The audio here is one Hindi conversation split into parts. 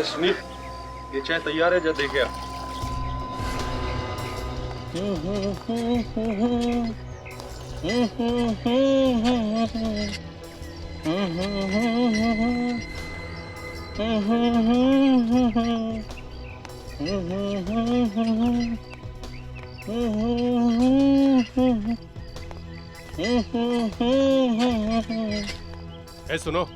सुनील, ये चाय तैयार है, जा देखे आ। ए सुनो,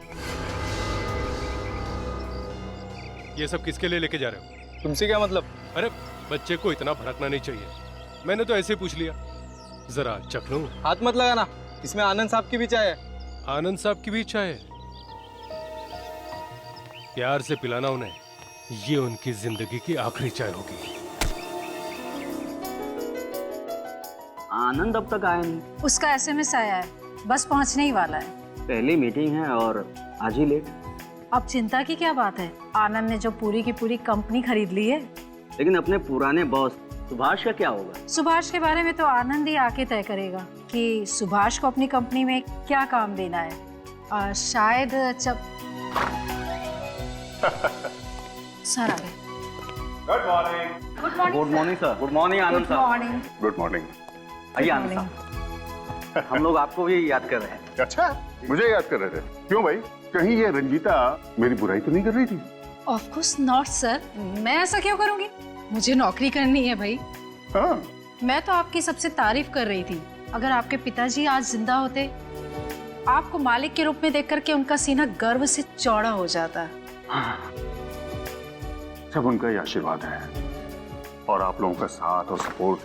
ये सब किसके लिए लेके जा रहे हो? तुमसे क्या मतलब? अरे बच्चे को इतना भड़कना नहीं चाहिए, मैंने तो ऐसे ही पूछ लिया। जरा चख लूं। हाथ मत लगाना, इसमें आनंद साहब की भी चाय है। आनंद साहब की भी चाय है? प्यार से पिलाना उन्हें, ये उनकी जिंदगी की आखिरी चाय होगी। आनंद अब तक आया नहीं। उसका एसएमएस आया है, बस पहुंचने ही वाला है। पहली मीटिंग है और आज ही लेट। अब चिंता की क्या बात है, आनंद ने जो पूरी की पूरी कंपनी खरीद ली है। लेकिन अपने पुराने बॉस सुभाष का क्या होगा? सुभाष के बारे में तो आनंद ही आके तय करेगा कि सुभाष को अपनी कंपनी में क्या काम देना है। और शायद जब सर आ गए। Good morning. Good morning sir. Good morning Anand good sahab. Morning. Good morning. आइए आनंद साहब, हम लोग आपको भी याद कर रहे हैं। अच्छा, मुझे याद कर रहे थे? क्यों भाई, कहीं ये रंजीता मेरी बुराई तो नहीं कर रही थी? ऑफ कोर्स नॉट सर, मैं ऐसा क्यों करूंगी? मुझे नौकरी करनी है भाई। हाँ, मैं तो आपकी सबसे तारीफ कर रही थी। अगर आपके पिताजी आज जिंदा होते, आपको मालिक के रूप में देख करके उनका सीना गर्व से चौड़ा हो जाता। सब उनका ही आशीर्वाद है और आप लोगों का साथ और सपोर्ट।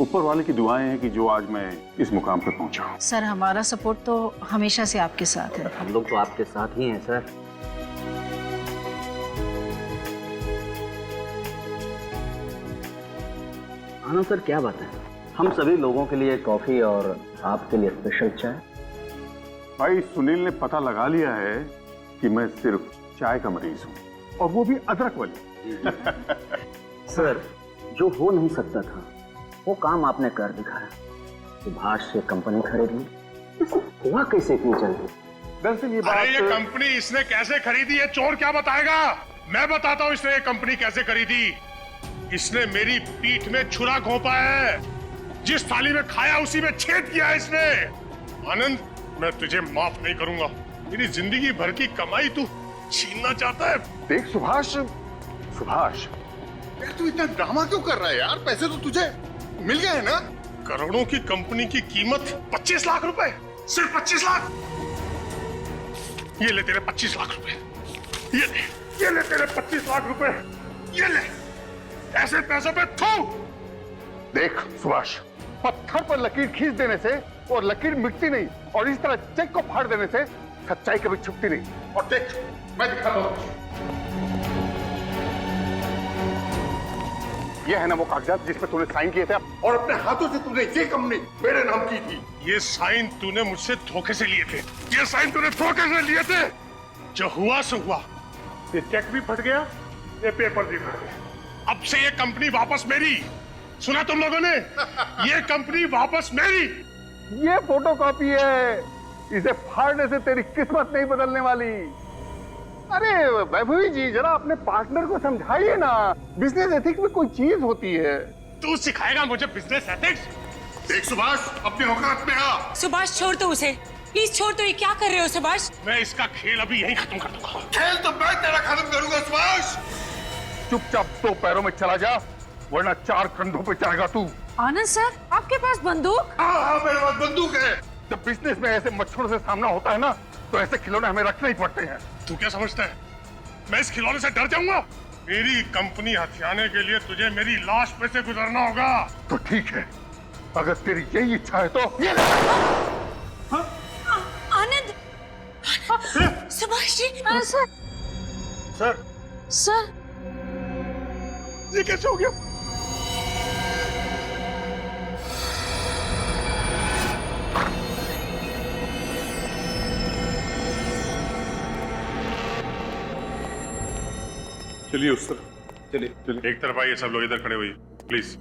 ऊपर वाले की दुआएं हैं कि जो आज मैं इस मुकाम पे पहुंचा हूं। सर हमारा सपोर्ट तो हमेशा से आपके साथ है। हम लोग तो आपके साथ ही हैं सर। आनंद सर, क्या बात है, हम सभी लोगों के लिए कॉफी और आपके लिए स्पेशल चाय। भाई सुनील ने पता लगा लिया है कि मैं सिर्फ चाय का मरीज हूं, और वो भी अदरक वाली। सर, जो हो नहीं सकता था वो काम आपने कर दिखाया। सुभाष से कंपनी खरीद ली, हुआ कैसे इतनी जल्दी? दरअसल ये अरे ये बात कंपनी इसने कैसे खरीदी है, चोर क्या बताएगा? मैं बताता हूँ इसने ये कंपनी कैसे खरीदी। इसने मेरी पीठ में छुरा घोंपा है, जिस थाली में खाया उसी में छेद किया है इसने। आनंद, मैं तुझे माफ नहीं करूंगा। मेरी जिंदगी भर की कमाई तू छीनना चाहता है। देख सुभाष, सुभाष यार तू इतना ड्रामा क्यों कर रहा है यार? पैसे तो तुझे मिल गए हैं ना? करोड़ों की कंपनी की कीमत 25 लाख रुपए, सिर्फ 25 लाख। ये ले तेरे 25 लाख रुपए, ये ले तेरे 25 लाख रुपए, ये ले। ऐसे पैसों पे थू। देख सुभाष, पत्थर पर लकीर खींच देने से और लकीर मिटती नहीं, और इस तरह चेक को फाड़ देने से सच्चाई कभी छुपती नहीं। और देख, मैं दिखाता हूं। ये है ना वो कागजात जिस पे तूने साइन किए थे, और अपने हाथों से तूने ये कंपनी मेरे नाम की थी। ये साइन तूने मुझसे धोखे से लिए थे, ये साइन तूने धोखे से लिए थे। जो हुआ सो हुआ, ये चेक भी फट गया, ये पेपर भी फट गया। अब से ये कंपनी वापस मेरी। सुना तुम लोगों ने? ये कंपनी वापस मेरी। ये फोटोकॉपी है, इसे फाड़ने से तेरी किस्मत नहीं बदलने वाली। अरे वैभवी जी, जरा अपने पार्टनर को समझाइए ना, बिजनेस एथिक्स में कोई चीज होती है। तू सिखाएगा मुझे बिजनेस एथिक्स? देख सुभाष, अपने औकात में आ। सुभाष छोड़ दो उसे, प्लीज छोड़ दो। ये क्या कर रहे हो सुभाष? मैं इसका खेल अभी यहीं खत्म कर दूंगा। खेल तो मैं तेरा खत्म करूंगा सुभाष। चुपचाप 2 पैरों में चला जा, वरना 4 कंधों पे चढ़ेगा तू। आनंद सर, आपके पास बंदूक? हाँ, मेरे पास बंदूक है। जब बिजनेस में ऐसे मच्छरों से सामना होता है ना, तो ऐसे खिलौने हमें रखने ही पड़ते हैं। तू क्या समझता है मैं इस खिलौने से डर जाऊंगा? मेरी कंपनी हथियाने के लिए तुझे मेरी लाश पे से गुजरना होगा। तो ठीक है, अगर तेरी यही इच्छा है तो ये ले। आनंद, Subhash ji. Sir, sir, sir ये कैसे हो गया? चलिए उस तरफ, चलिए। एक तरफ आइए सब लोग, इधर खड़े हुए प्लीज।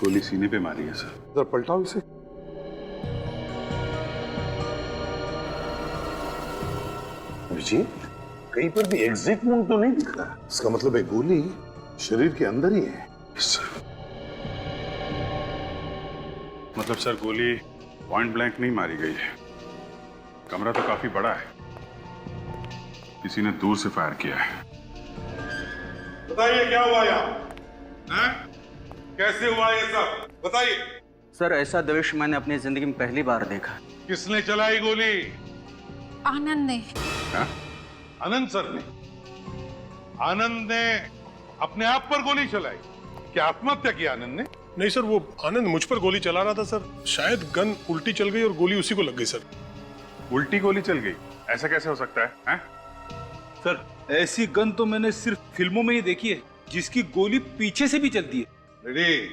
गोली सीने पे मारी है सर। जरा पलटाओ इसे। अभिजीत, कहीं पर भी एग्जिट वुंड तो नहीं दिख रहा। इसका मतलब है गोली शरीर के अंदर ही है। मतलब सर गोली पॉइंट ब्लैंक नहीं मारी गई है। कमरा तो काफी बड़ा है, किसी ने दूर से फायर किया है। बताइए क्या हुआ यहाँ? हैं? कैसे हुआ ये सब? बताइए। सर ऐसा दृश्य मैंने अपनी जिंदगी में पहली बार देखा। किसने चलाई गोली? आनंद ने। आनंद सर ने? आनंद ने अपने आप पर गोली चलाई? क्या आत्महत्या की आनंद ने? नहीं सर, वो आनंद मुझ पर गोली चला रहा था सर। शायद गन उल्टी चल गई और गोली उसी को लग गई सर। उल्टी गोली चल गई? ऐसा कैसे हो सकता है, हैं? सर, ऐसी गन तो मैंने सिर्फ फिल्मों में ही देखी है, जिसकी गोली पीछे से भी चलती है। रेडी,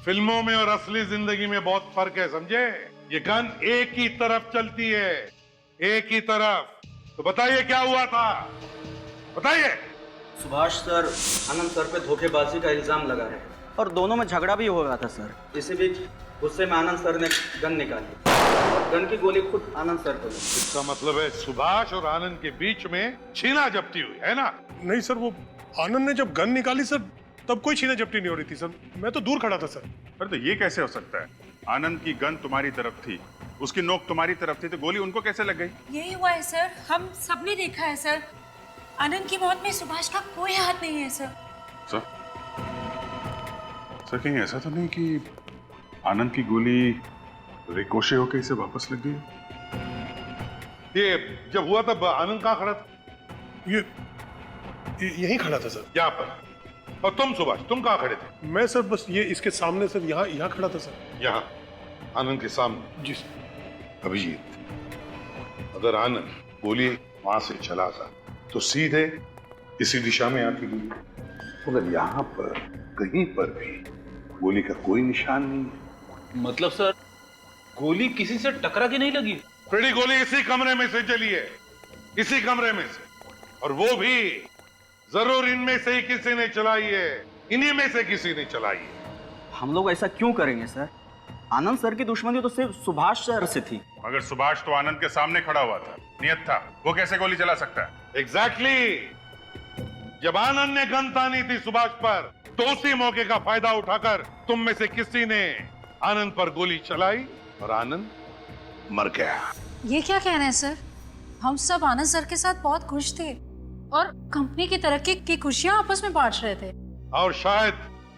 फिल्मों में और असली जिंदगी में बहुत फर्क है, समझे? ये गन एक ही तरफ चलती है, एक ही तरफ। तो बताइए क्या हुआ था, बताइए। सुभाष सर आनंद सर पे धोखेबाजी का इल्जाम लगा रहे हैं और दोनों में झगड़ा भी हो गया था सर। इसी बीच गुस्से में आनंद सर ने गन निकाली और गन की गोली खुद आनंद सर को लगी। इसका मतलब है सुभाष और आनंद के बीच में छीना झपटी हुई है ना? नहीं सर, वो आनंद ने जब गन निकाली सर तब कोई छीना झपटी नहीं हो रही थी सर। मैं तो दूर खड़ा था सर। पर तो ये कैसे हो सकता है? आनंद की गन तुम्हारी तरफ थी, उसकी नोक तुम्हारी तरफ थी, तो गोली उनको कैसे लग गई? यही हुआ है सर, हम सबने देखा है सर। आनंद की मौत में सुभाष का कोई हाथ नहीं है सर। सर कहीं ऐसा तो नहीं कि आनंद की गोली रिकोशे होकर इसे वापस लग गई? ये जब हुआ तब आनंद कहाँ खड़ा था? ये यहीं खड़ा था सर। यहाँ पर। और तुम सुभाष, तुम कहाँ खड़े थे? मैं सर बस ये इसके सामने सर, यहाँ खड़ा था सर। यहाँ आनंद के सामने? जी सर। अभिजीत, अगर आनंद गोली वहां से चला था तो सीधे इसी दिशा में आती गोली, मगर यहाँ पर कहीं पर भी गोली का कोई निशान नहीं है। मतलब सर, गोली किसी से टकरा के नहीं लगी? फ्रेडी, गोली इसी कमरे में से चली है, इसी कमरे में से, और वो भी जरूर इनमें से ही किसी ने चलाई है, इन्हीं में से किसी ने चलाई है। हम लोग ऐसा क्यों करेंगे सर? आनंद सर की दुश्मनी तो सिर्फ सुभाष सर से थी। मगर सुभाष तो आनंद के सामने खड़ा हुआ था, नियत था, वो कैसे गोली चला सकता है? एग्जैक्टली। जब आनंद ने गन तानी थी सुभाष पर, तो उसी मौके का फायदा उठाकर तुम में से किसी ने आनंद पर गोली चलाई और आनंद मर गया। ये क्या कह रहे हैं सर? हम सब आनंद सर के साथ बहुत खुश थे और कंपनी की तरक्की की खुशियां आपस में बांट रहे थे। और शायद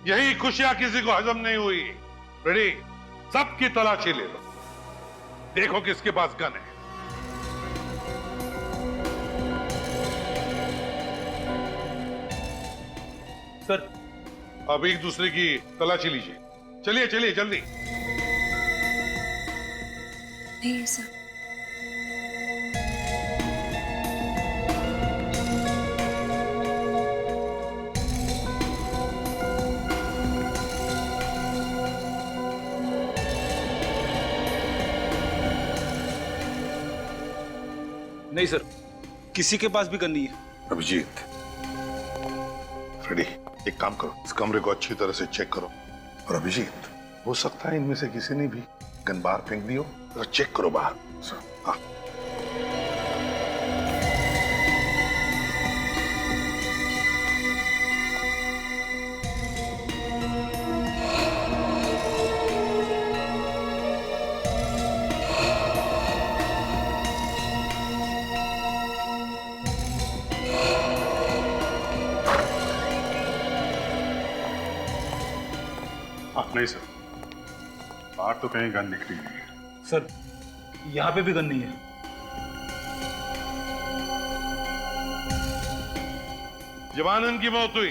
यही खुशियां किसी को हजम नहीं हुई। रेडी, सबकी तलाशी ले लो, देखो किसके पास गन है। सर, अब एक दूसरे की तलाशी लीजिए। चलिए चलिए जल्दी। नहीं सर। नहीं सर, किसी के पास भी गन नहीं है। अभिजीत, रेडी, एक काम करो, इस कमरे को अच्छी तरह से चेक करो। और अभिजीत, हो सकता है इनमें से किसी ने भी गन बाहर फेंक दी हो, जरा चेक करो बाहर। हाँ। नहीं सर, बाहर तो कहीं गन निकली नहीं है। सर, यहाँ पे भी गन नहीं है। जब आनंद की मौत हुई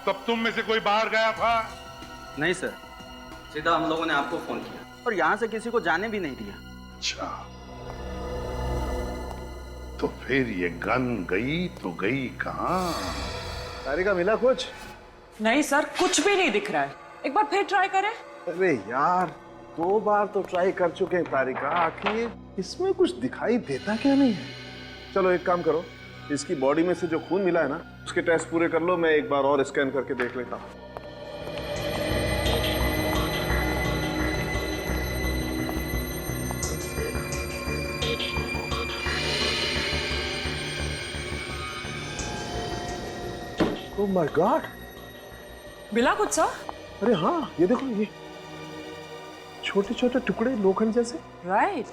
तब तुम में से कोई बाहर गया था? नहीं सर, सीधा हम लोगों ने आपको फोन किया और यहाँ से किसी को जाने भी नहीं दिया। अच्छा, तो फिर ये गन गई तो गई कहाँ? तारिका मिला कुछ? नहीं सर, कुछ भी नहीं दिख रहा है। एक बार फिर ट्राई करें। अरे यार, 2 बार तो ट्राई कर चुके हैं तारिका, आखिर इसमें कुछ दिखाई देता क्या नहीं है? चलो एक काम करो, इसकी बॉडी में से जो खून मिला है ना, उसके टेस्ट पूरे कर लो, मैं एक बार और स्कैन करके देख लेता हूँ। ओह माय गॉड, मिला कुछ सर? अरे हाँ, ये देखो, ये छोटे छोटे टुकड़े लोखंड जैसे। राइट।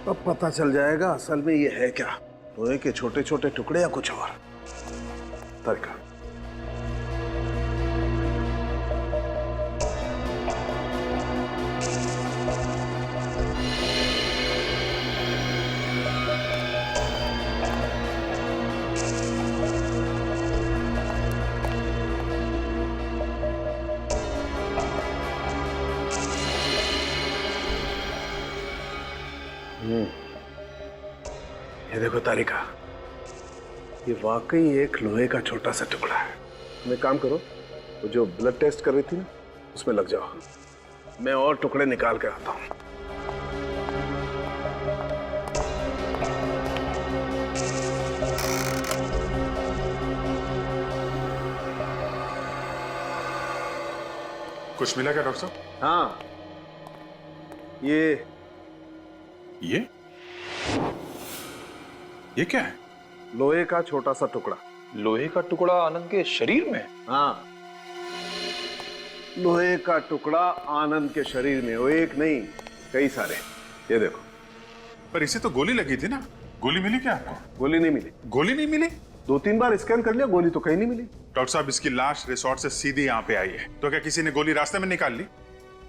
अब पता चल जाएगा असल में ये है क्या, लोहे के छोटे छोटे टुकड़े या कुछ और। तारिका, ये देखो तारिका, ये वाकई एक लोहे का छोटा सा टुकड़ा है। तुम एक काम करो, वो जो ब्लड टेस्ट कर रही थी ना, उसमें लग जाओ, मैं और टुकड़े निकाल के आता हूं। कुछ मिला क्या डॉक्टर साहब? हाँ, ये क्या है? लोहे का छोटा सा टुकड़ा। लोहे का टुकड़ा आनंद के शरीर में? हाँ, लोहे का टुकड़ा आनंद के शरीर में, वो एक नहीं, कई सारे। ये देखो। पर इसे तो गोली लगी थी ना, गोली मिली क्या आपको? गोली नहीं मिली। गोली नहीं मिली? 2-3 बार स्कैन कर लिया, गोली तो कहीं नहीं मिली। डॉक्टर साहब, इसकी लाश रिसोर्ट से सीधी यहाँ पे आई है, तो क्या किसी ने गोली रास्ते में निकाल ली?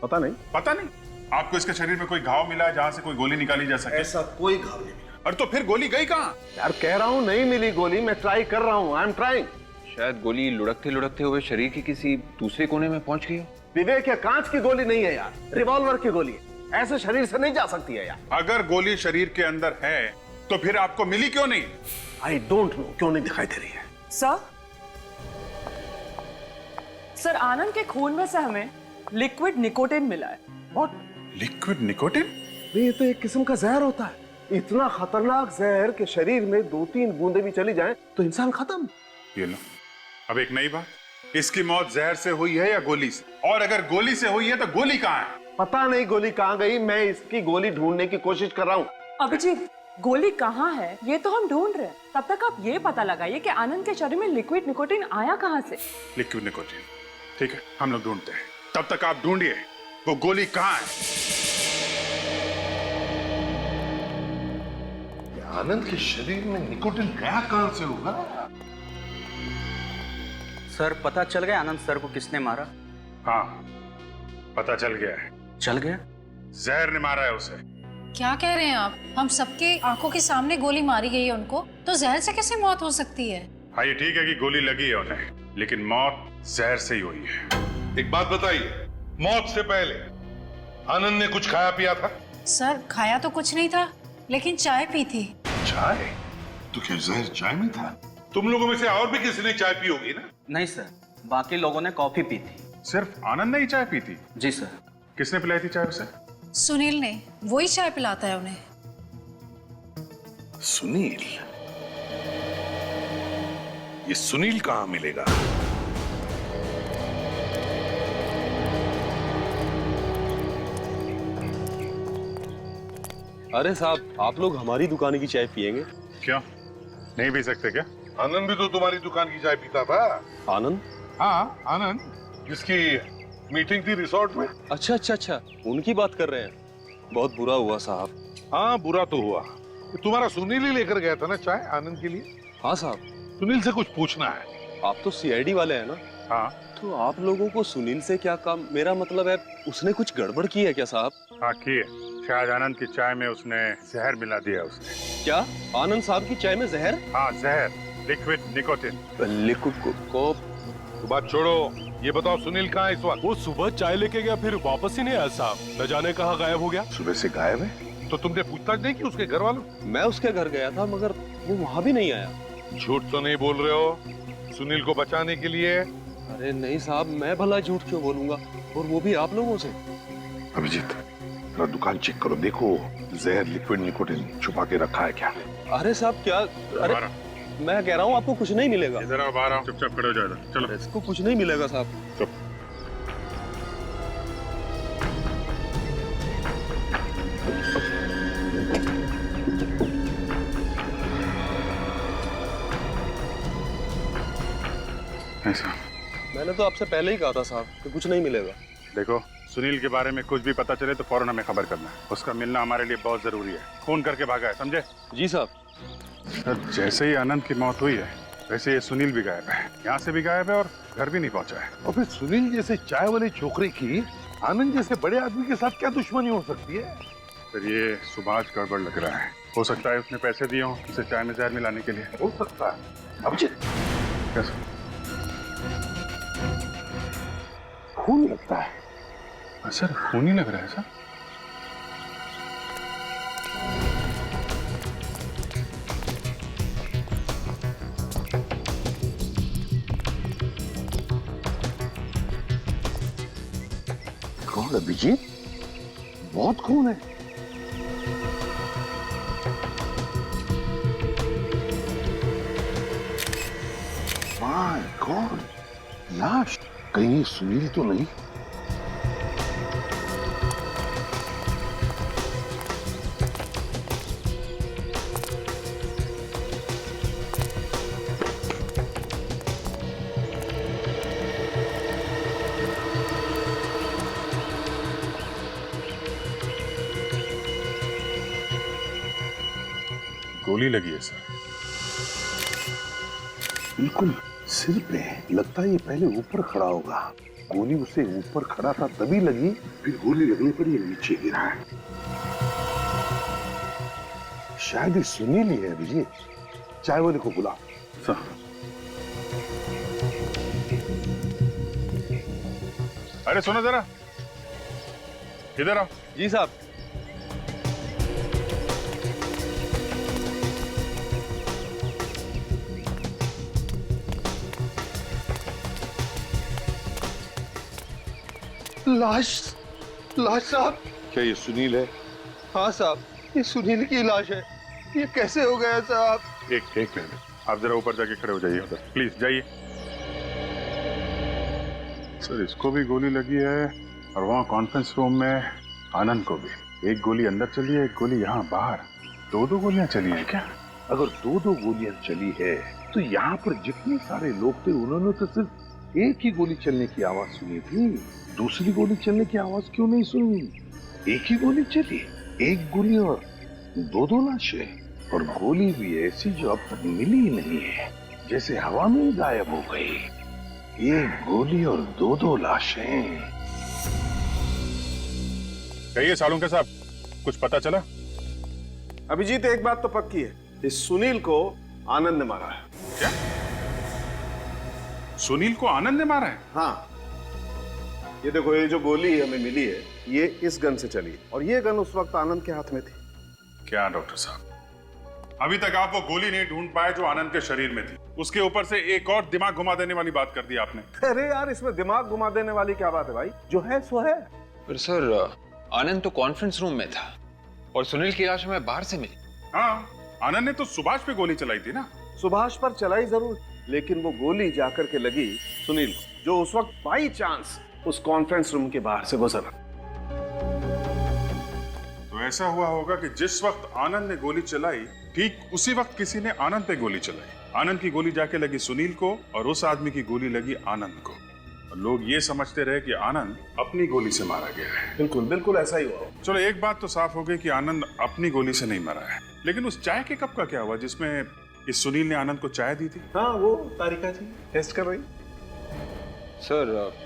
पता नहीं। पता नहीं? आपको इसके शरीर में कोई घाव मिला है जहाँ से कोई गोली निकाली जा सके? ऐसा कोई घाव नहीं मिला। और तो फिर गोली गई कहाँ? यार कह रहा हूँ नहीं मिली गोली, मैं ट्राई कर रहा हूँ, आई एम ट्राइंग। शायद गोली लुढ़कते लुढ़कते हुए शरीर के किसी दूसरे कोने में पहुंच गई हो। विवेक, ये कांच की गोली नहीं है यार, रिवॉल्वर की गोली है, ऐसे शरीर से नहीं जा सकती है यार। अगर गोली शरीर के अंदर है तो फिर आपको मिली क्यों नहीं? आई डोंट नो, क्यों नहीं दिखाई दे रही है। सर आनंद के खून में से हमें लिक्विड निकोटिन मिला है। व्हाट? Liquid nicotine? ये तो एक किस्म का जहर होता है, इतना खतरनाक जहर के शरीर में 2-3 बूंदे भी चली जाएं तो इंसान खत्म। ये लो, अब एक नई बात, इसकी मौत जहर से हुई है या गोली से? और अगर गोली से हुई है तो गोली कहाँ है? पता नहीं गोली कहाँ गई, मैं इसकी गोली ढूंढने की कोशिश कर रहा हूँ। अभिजीत, गोली कहाँ है ये तो हम ढूंढ रहे हैं, तब तक आप ये पता लगाइए कि आनंद के शरीर में लिक्विड निकोटिन आया कहाँ से। लिक्विड निकोटिन, ठीक है, हम लोग ढूंढते हैं, तब तक आप ढूंढिए वो गोली कहाँ है। आनंद के शरीर में निकोटिन गया कहां से होगा? सर पता चल गया आनंद सर को किसने मारा? हाँ, पता चल गया है। चल गया? जहर ने मारा है उसे। क्या कह रहे हैं आप? हम सबके आंखों के सामने गोली मारी गई है उनको, तो जहर से कैसे मौत हो सकती है? हाँ, ये ठीक है कि गोली लगी है उन्हें, लेकिन मौत जहर से ही हुई है। एक बात बताइए, मौत से पहले आनंद ने कुछ खाया पिया था? सर खाया तो कुछ नहीं था, लेकिन चाय पी थी। चाय? तो क्या जहर चाय में था? तुम लोगों में से और भी किसी ने चाय पी होगी ना? नहीं सर, बाकी लोगों ने कॉफी पी थी। सिर्फ आनंद ने ही चाय पी थी? जी सर। किसने पिलाई थी चाय उसे? सुनील ने, वही चाय पिलाता है उन्हें। सुनील? ये सुनील कहां मिलेगा? अरे साहब, आप लोग हमारी दुकान की चाय पियेंगे? क्यों, नहीं पी सकते क्या? आनंद भी तो तुम्हारी दुकान की चाय पीता था। आनंद? हाँ, आनंद, जिसकी मीटिंग थी रिसोर्ट में। अच्छा अच्छा अच्छा, उनकी बात कर रहे हैं। बहुत बुरा हुआ साहब। हाँ, बुरा तो हुआ। तुम्हारा सुनील ही लेकर गया था ना चाय आनंद के लिए? हाँ साहब। सुनील से कुछ पूछना है। आप तो सीआईडी वाले हैं ना? हाँ। तो आप लोगों को सुनील से क्या काम? मेरा मतलब है, उसने कुछ गड़बड़ की है क्या साहब? हाँ की है, शायद आनंद की चाय में उसने जहर मिला दिया उसने। क्या आनंद साहब की चाय में जहर? हाँ, जहर, लिक्विड निकोटिन। लिक्विड को तो बात छोड़ो, ये बताओ सुनील कहाँ है इस वक्त? वो सुबह चाय लेके गया, फिर वापस ही नहीं आया साहब। न जाने कहाँ गायब हो गया। सुबह से गायब है? तो तुमने पूछताछ नहीं की उसके घर वालों? मैं उसके घर गया था, मगर वो वहाँ भी नहीं आया। झूठ तो नहीं बोल रहे हो सुनील को बचाने के लिए? अरे नहीं साहब, मैं भला झूठ क्यों बोलूंगा, और वो भी आप लोगों से। अभिजीत, जरा दुकान चेक करो, देखो जहर लिक्विड निकोटिन छुपा के रखा है क्या? अरे साहब क्या? अरे मैं कह रहा हूँ आपको कुछ नहीं मिलेगा। इधर आओ, बाहर आओ, चुपचाप खड़े हो जाओ। चलो। इसको कुछ नहीं मिलेगा साहब। चुप। मैंने तो आपसे पहले ही कहा था साहब कि कुछ नहीं मिलेगा। देखो, सुनील के बारे में कुछ भी पता चले तो फौरन हमें खबर करना है। उसका मिलना हमारे लिए बहुत जरूरी है। फोन करके भागा है, समझे? जी साहब। सर, जैसे ही आनंद की मौत हुई है वैसे ये सुनील भी गायब है, यहाँ से भी गायब है और घर भी नहीं पहुंचा है। और फिर सुनील जैसे चाय वाली छोकरी की आनंद जैसे बड़े आदमी के साथ क्या दुश्मनी हो सकती है? फिर ये सुभाष गड़बड़ लग रहा है। हो सकता है उसने पैसे दिए हों उसे चाय में जहर मिलाने के लिए। हो सकता है। अभिजीत, कैसे? खून लगता है। सर, खून ही लग रहा है सर। कौन अभिजीत? बहुत खून है। माय गॉड, लाश। कहीं सुनील तो नहीं? गोली लगी है सर। बिल्कुल सिर पे। लगता है ये पहले ऊपर खड़ा होगा। गोली उसे ऊपर खड़ा था तभी लगी, फिर गोली लगने पर ये नीचे गिरा है। शायद ये सुनील ही है। अभिजीत, चाय वाले को बुला। सर, अरे सुनो जरा, इधर आओ। जी साहब। लाश साहब। क्या ये सुनील है? हाँ साहब, ये सुनील की लाश है। ये कैसे हो गया साहब? एक मिनट, आप जरा ऊपर जाके खड़े हो जाइए उधर, प्लीज जाइए। सर, इसको भी गोली लगी है और वहाँ कॉन्फ्रेंस रूम में आनंद को भी। एक गोली अंदर चली है, एक गोली यहाँ बाहर। दो गोलियां चली हैं क्या? अगर दो गोलियां चली है तो यहाँ पर जितने सारे लोग थे उन्होंने तो सिर्फ एक ही गोली चलने की आवाज सुनी थी। दूसरी गोली चलने की आवाज क्यों नहीं सुनी? एक ही गोली चली, एक गोली और दो लाशें। और गोली भी ऐसी जो अब तक मिली ही नहीं है, जैसे हवा में ही गायब हो गई। एक गोली और दो लाशें। कहिए सालुंके साहब, कुछ पता चला? अभिजीत, एक बात तो पक्की है, इस सुनील को आनंद ने मारा है। क्या? सुनील को आनंद ने मारा है? हाँ, ये देखो, ये जो गोली हमें मिली है ये इस गन से चली और ये गन उस वक्त आनंद के हाथ में थी। क्या डॉक्टर साहब, अभी तक आप वो गोली नहीं ढूंढ पाए जो आनंद के शरीर में थी। उसके ऊपर से एक और दिमाग घुमा देने वाली बात कर दी आपने। अरे यार, इसमें दिमाग घुमा देने वाली क्या बात है भाई? जो है सो है। पर सर, आनंद तो कॉन्फ्रेंस रूम में था और सुनील की लाश हमें बाहर से मिली। हाँ, आनंद ने तो सुभाष पे गोली चलाई थी ना। सुभाष पर चलाई जरूर, लेकिन वो गोली जाकर के लगी सुनील को, जो उस वक्त बाई चांस उस कॉन्फ्रेंस रूम के बाहर से गुजरा। तो ऐसा हुआ होगा कि जिस वक्त आनंद ने गोली चलाई, ठीक उसी वक्त किसी ने आनंद पे गोली चलाई। आनंद की गोली जाके लगी सुनील को और उस आदमी की गोली लगी आनंद को। और लोग ये समझते रहे कि आनंद अपनी गोली से मारा गया है। बिल्कुल बिल्कुल ऐसा ही हुआ। चलो, एक बात तो साफ हो गई कि आनंद अपनी गोली से नहीं मरा है। लेकिन उस चाय के कप का क्या हुआ जिसमें इस सुनील ने आनंद को चाय दी थी? हाँ, वो तारिका जी टेस्ट कर रही। सर,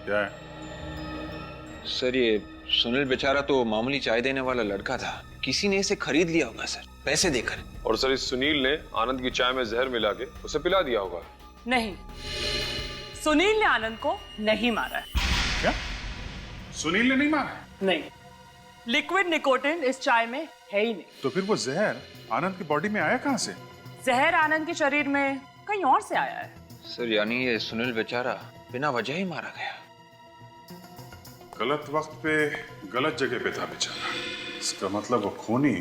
क्या है? सर, ये सुनील बेचारा तो मामूली चाय देने वाला लड़का था। किसी ने इसे खरीद लिया होगा सर, पैसे देकर। और सर, इस सुनील ने आनंद की चाय में जहर मिला के उसे पिला दिया होगा। नहीं, सुनील ने आनंद को नहीं मारा है। क्या? सुनील ने नहीं मारा है? नहीं, लिक्विड निकोटिन इस चाय में है ही नहीं। तो फिर वो जहर आनंद की बॉडी में आया कहां से? जहर आनंद के शरीर में कहीं और से आया है। सर, यानी ये सुनील बेचारा बिना वजह ही मारा गया। गलत वक्त पे गलत जगह पे था बेचारा। इसका मतलब वो खूनी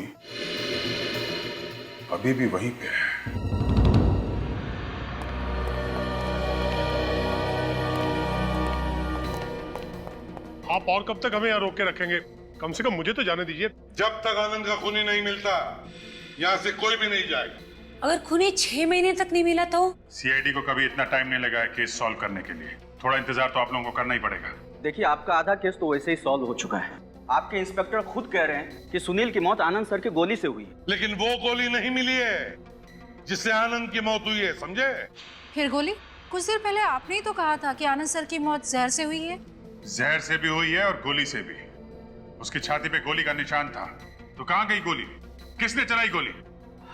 अभी भी वहीं पे है। आप और कब तक हमें यहाँ रोक के रखेंगे? कम से कम मुझे तो जाने दीजिए। जब तक आनंद का खूनी नहीं मिलता यहाँ से कोई भी नहीं जाएगा। अगर खूनी 6 महीने तक नहीं मिला तो? सीआईडी को कभी इतना टाइम नहीं लगा है केस सॉल्व करने के लिए। थोड़ा इंतजार तो आप लोगों को करना ही पड़ेगा। देखिए, आपका आधा केस तो वैसे ही सॉल्व हो चुका है। आपके इंस्पेक्टर खुद कह रहे हैं कि सुनील की मौत आनंद सर की गोली से हुई है। लेकिन वो गोली नहीं मिली है जिससे आनंद की मौत हुई है, समझे? फिर गोली? कुछ देर पहले आपने ही तो कहा था कि आनंद सर की मौत जहर से हुई है। जहर से भी हुई है और गोली से भी। उसकी छाती पे गोली का निशान था, तो कहाँ गई गोली? किसने चलाई गोली?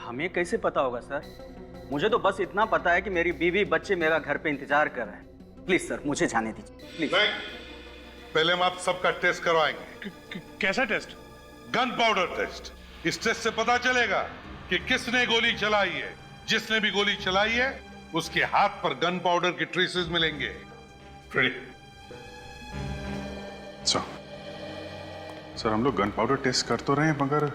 हमें कैसे पता होगा सर? मुझे तो बस इतना पता है कि मेरी बीवी बच्चे मेरा घर पे इंतजार कर रहे हैं। प्लीज सर, मुझे जाने दीजिए प्लीज। नहीं, पहले हम आप सबका टेस्ट करवाएंगे। कैसा टेस्ट? Gun powder taste. इस टेस्ट से पता चलेगा कि किसने गोली चलाई है। जिसने भी गोली चलाई है उसके हाथ पर गन पाउडर के ट्रेसेस मिलेंगे। सर हम लोग गन पाउडर टेस्ट कर तो रहे हैं, मगर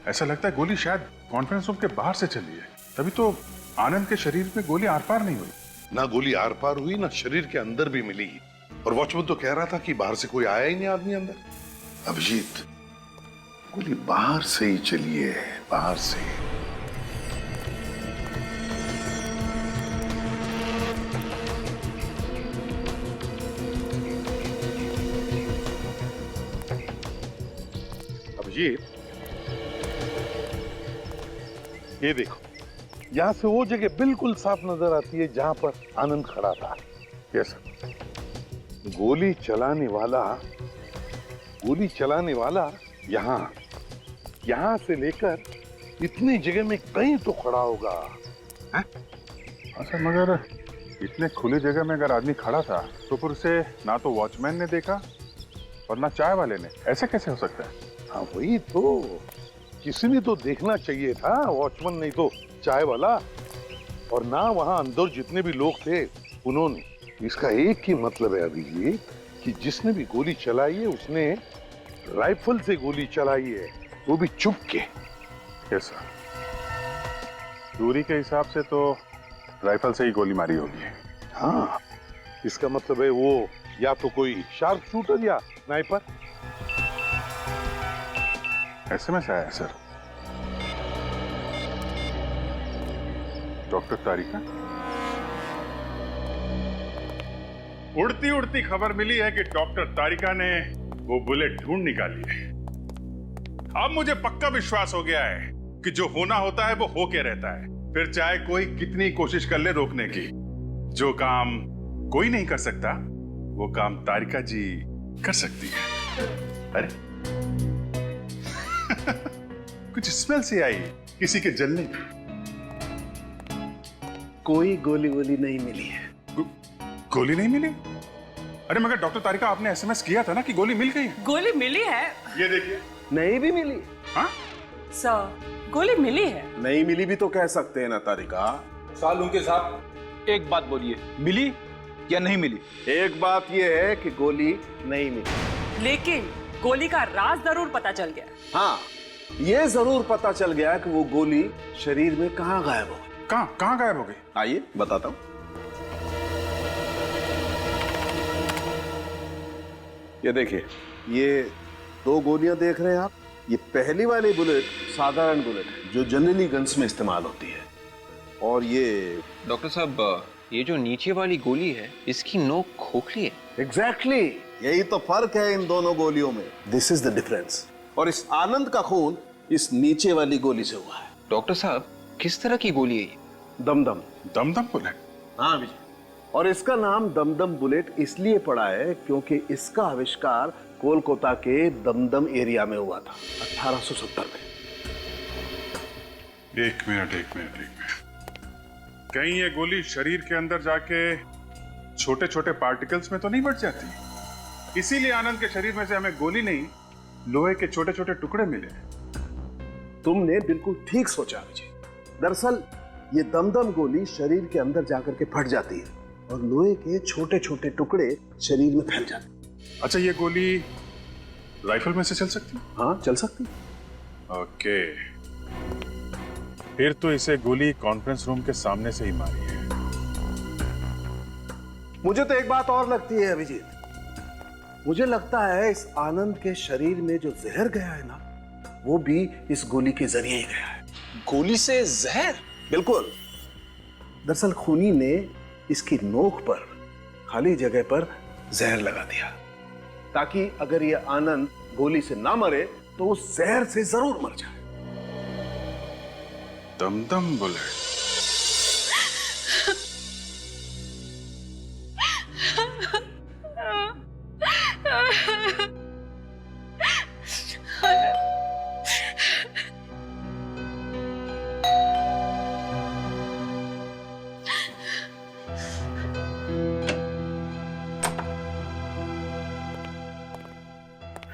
ऐसा लगता है गोली शायद कॉन्फ्रेंस रूम के बाहर से चली है। तभी तो आनंद के शरीर में गोली आर पार नहीं हुई। ना गोली आर पार हुई, ना शरीर के अंदर भी मिली। और वॉचमैन तो कह रहा था कि बाहर से कोई आया ही नहीं आदमी अंदर। अभिजीत, गोली बाहर से ही चली है, बाहर से। अभिजीत, ये देखो, यहां से वो जगह बिल्कुल साफ नजर आती है जहां पर आनंद खड़ा था। यस। गोली चलाने वाला यहां से लेकर इतनी जगह में कहीं तो खड़ा होगा। अच्छा, मगर इतने खुली जगह में अगर आदमी खड़ा था तो फिर उसे ना तो वॉचमैन ने देखा और ना चाय वाले ने। ऐसे कैसे हो सकता है? हाँ वही तो, किसी ने तो देखना चाहिए था, वॉचमैन नहीं तो चाय वाला। और ना वहां अंदर जितने भी लोग थे उन्होंने। इसका एक ही मतलब है अभिजीत कि जिसने भी गोली चलाई है उसने राइफल से गोली चलाई है, वो भी चुप के। Yes sir. दूरी के हिसाब से तो राइफल से ही गोली मारी होगी। हाँ, इसका मतलब है वो या तो कोई शार्प शूटर या स्नाइपर। एसएमएस आया है सर। डॉक्टर तारिका, उड़ती उड़ती खबर मिली है कि डॉक्टर तारिका ने वो बुलेट ढूंढ निकाली है। अब मुझे पक्का विश्वास हो गया है कि जो होना होता है वो होके रहता है, फिर चाहे कोई कितनी कोशिश कर ले रोकने की। जो काम कोई नहीं कर सकता वो काम तारिका जी कर सकती है। अरे कुछ स्मेल सी आई किसी के जलने की। कोई गोली वोली नहीं मिली है। गोली नहीं मिली? अरे मगर डॉक्टर तारिका, आपने एसएमएस किया था ना कि गोली मिल गई। गोली मिली है। ये देखिए। नहीं भी मिली। हाँ सर, गोली मिली है। नहीं मिली भी तो कह सकते हैं ना तारिका। सालूं के साहब, एक बात बोलिए, मिली या नहीं मिली? एक बात ये है कि गोली नहीं मिली, लेकिन गोली का राज जरूर पता चल गया। हाँ, ये जरूर पता चल गया कि वो गोली शरीर में कहाँ गायब हो गई। कहाँ गायब हो गई? आइए बताता हूँ। ये देखिए, ये 2 गोलियां देख रहे हैं आप। ये पहली वाली बुलेट साधारण बुलेट है जो जनरली गन्स में इस्तेमाल होती है। और ये डॉक्टर साहब, ये जो नीचे वाली गोली है इसकी नोक खोखली है। एग्जैक्टली, यही तो फर्क है इन दोनों गोलियों में। This is the difference. और इस आनंद का खून इस नीचे वाली गोली से हुआ है। डॉक्टर साहब, किस तरह की गोली है ये? दमदम। दमदम बुलेट? हाँ विजय। और इसका नाम दमदम बुलेट इसलिए पड़ा है क्योंकि इसका आविष्कार कोलकाता के दमदम एरिया में हुआ था 1870 में। एक मिनट। कहीं ये गोली शरीर के अंदर जाके छोटे छोटे पार्टिकल्स में तो नहीं बढ़ जाती? इसीलिए आनंद के शरीर में से हमें गोली नहीं, लोहे के छोटे छोटे टुकड़े मिले। तुमने बिल्कुल ठीक सोचा विजय। दरअसल ये दमदम गोली शरीर के अंदर जाकर के फट जाती है और लोहे के छोटे छोटे टुकड़े शरीर में फैल जाते हैं। अच्छा, ये गोली राइफल में से चल सकती है? हाँ, चल सकती है। ओके, फिर तो इसे गोली कॉन्फ्रेंस रूम के सामने से ही मारी है। मुझे तो एक बात और लगती है अभिजीत। मुझे लगता है इस आनंद के शरीर में जो जहर गया है ना, वो भी इस गोली के जरिए ही गया है। गोली से जहर? बिल्कुल। दरअसल खूनी ने इसकी नोक पर खाली जगह पर जहर लगा दिया ताकि अगर ये आनंद गोली से ना मरे तो वो जहर से जरूर मर जाए। दमदम बुलेट।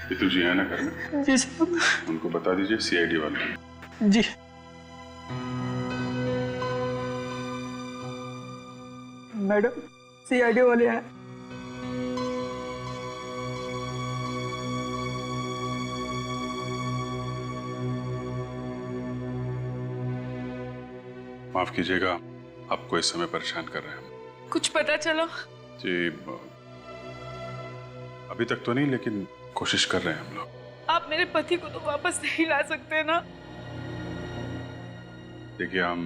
पितू जी है ना घर में? जी साहब। उनको बता दीजिए सीआईडी वाले। जी। मैडम सीआईडी वाले हैं। माफ कीजिएगा, आपको इस समय परेशान कर रहे हैं। कुछ पता चलो? जी अभी तक तो नहीं, लेकिन कोशिश कर रहे हैं हम लोग। आप मेरे पति को तो वापस नहीं ला सकते ना? देखिए हम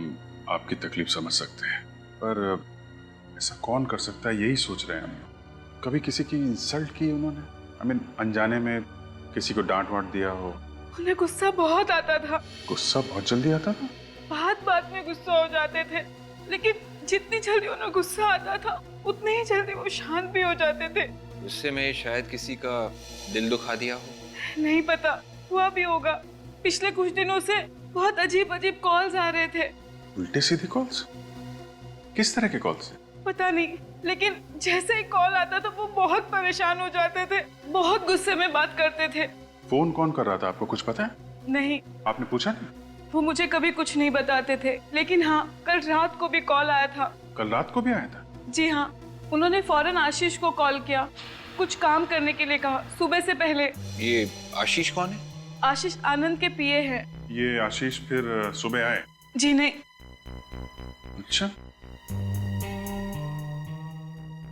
आपकी तकलीफ समझ सकते हैं, पर ऐसा कौन कर सकता है यही सोच रहे हैं हम। कभी किसी की इंसल्ट की उन्होंने? अनजाने में किसी को डांट वाट दिया हो? उन्हें गुस्सा बहुत आता था। गुस्सा बहुत जल्दी आता था? बात बात में गुस्सा हो जाते थे, लेकिन जितनी जल्दी उन्हें गुस्सा आता था उतनी ही जल्दी वो शांत भी हो जाते थे। गुस्से में शायद किसी का दिल दुखा दिया हो। नहीं पता, हुआ भी होगा। पिछले कुछ दिनों से बहुत अजीब अजीब कॉल्स आ रहे थे। उल्टे सीधे कॉल्स? किस तरह के कॉल्स? पता नहीं, लेकिन जैसे ही कॉल आता था वो बहुत परेशान हो जाते थे, बहुत गुस्से में बात करते थे। फोन कौन कर रहा था, आपको कुछ पता है? नहीं। आपने पूछा नहीं? वो मुझे कभी कुछ नहीं बताते थे, लेकिन हाँ कल रात को भी कॉल आया था। कल रात को भी आया था? जी हाँ, उन्होंने फौरन आशीष को कॉल किया, कुछ काम करने के लिए कहा, सुबह से पहले। ये आशीष कौन है? आशीष आनंद के पीए हैं। ये आशीष फिर सुबह आए? जी नहीं। अच्छा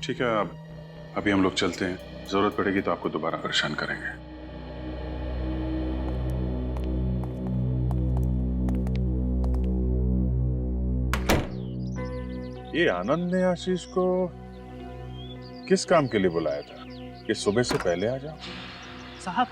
ठीक है, अभी हम लोग चलते हैं, जरूरत पड़ेगी तो आपको दोबारा परेशान करेंगे। ये आनंद ने आशीष को किस काम के लिए बुलाया था कि सुबह से पहले आ जाओ? साहब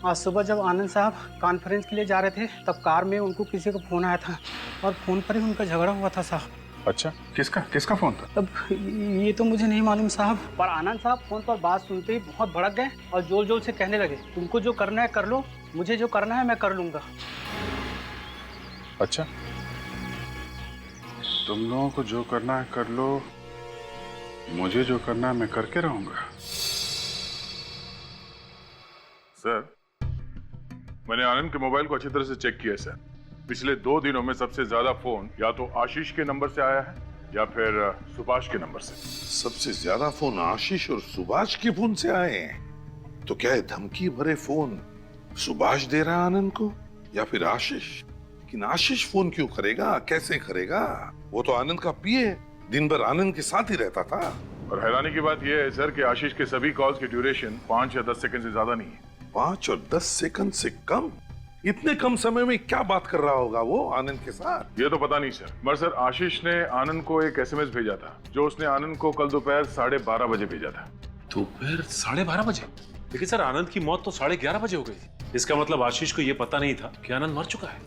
आज सुबह जब आनंद साहब कॉन्फ्रेंस के लिए जा रहे थे तब कार में उनको किसी का फोन आया था और फोन पर ही उनका झगड़ा हुआ था साहब। अच्छा, किसका फोन था? अब ये तो मुझे नहीं मालूम साहब, पर आनंद साहब फोन पर बात सुनते ही बहुत भड़क गए और जोर जोर से कहने लगे, तुमको जो करना है कर लो, मुझे जो करना है मैं कर लूंगा। अच्छा, तुम लोगों को जो करना है कर लो, मुझे जो करना है मैं करके रहूंगा। सर, मैंने आनंद के मोबाइल को अच्छी तरह से चेक किया सर। पिछले 2 दिनों में सबसे ज्यादा फोन या तो आशीष के नंबर से आया है या फिर सुभाष के नंबर से। सबसे ज्यादा फोन आशीष और सुभाष के फोन से आए हैं, तो क्या है धमकी भरे फोन सुभाष दे रहा है आनंद को या फिर आशीष? लेकिन आशीष फोन क्यों करेगा, कैसे करेगा? वो तो आनंद का पीए, दिन भर आनंद के साथ ही रहता था। और हैरानी की बात यह है सर कि आशीष के सभी कॉल्स की ड्यूरेशन 5 या 10 सेकंड से ज्यादा नहीं है। 5 और 10 सेकंड से कम? इतने कम समय में क्या बात कर रहा होगा वो आनंद के साथ? ये तो पता नहीं सर, मगर सर आशीष ने आनंद को एक एसएमएस भेजा था जो उसने आनंद को कल दोपहर 12:30 बजे भेजा था। दोपहर 12:30 बजे? लेकिन सर आनंद की मौत तो 11:30 बजे हो गई थी। इसका मतलब आशीष को यह पता नहीं था कि आनंद मर चुका है,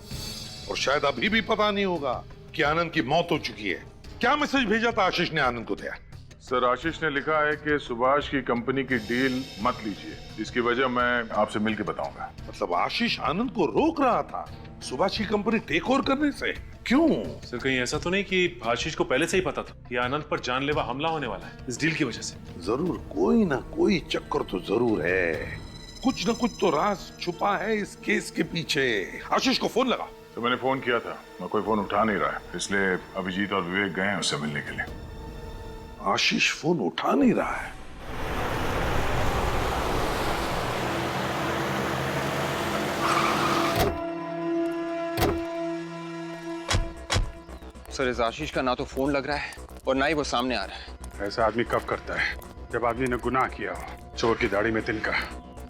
और शायद अभी भी पता नहीं होगा कि आनंद की मौत हो चुकी है। क्या मैसेज भेजा था आशीष ने आनंद को? दिया सर, आशीष ने लिखा है कि सुभाष की कंपनी की डील मत लीजिए, इसकी वजह मैं आपसे मिलकर बताऊंगा। मतलब आशीष आनंद को रोक रहा था सुभाष की कंपनी टेक ओवर करने से? क्यों सर? कहीं ऐसा तो नहीं कि आशीष को पहले से ही पता था कि आनंद पर जानलेवा हमला होने वाला है इस डील की वजह से? जरूर कोई ना कोई चक्कर तो जरूर है, कुछ ना कुछ तो राज छुपा है इस केस के पीछे। आशीष को फोन लगा? तो मैंने फोन किया था, मैं कोई फोन उठा नहीं रहा है, इसलिए अभिजीत और विवेक गए हैं उससे मिलने के लिए। आशीष फोन उठा नहीं रहा है। सर इस आशीष का ना तो फोन लग रहा है और ना ही वो सामने आ रहा है। ऐसा आदमी कब करता है? जब आदमी ने गुनाह किया हो। चोर की दाढ़ी में तिनका।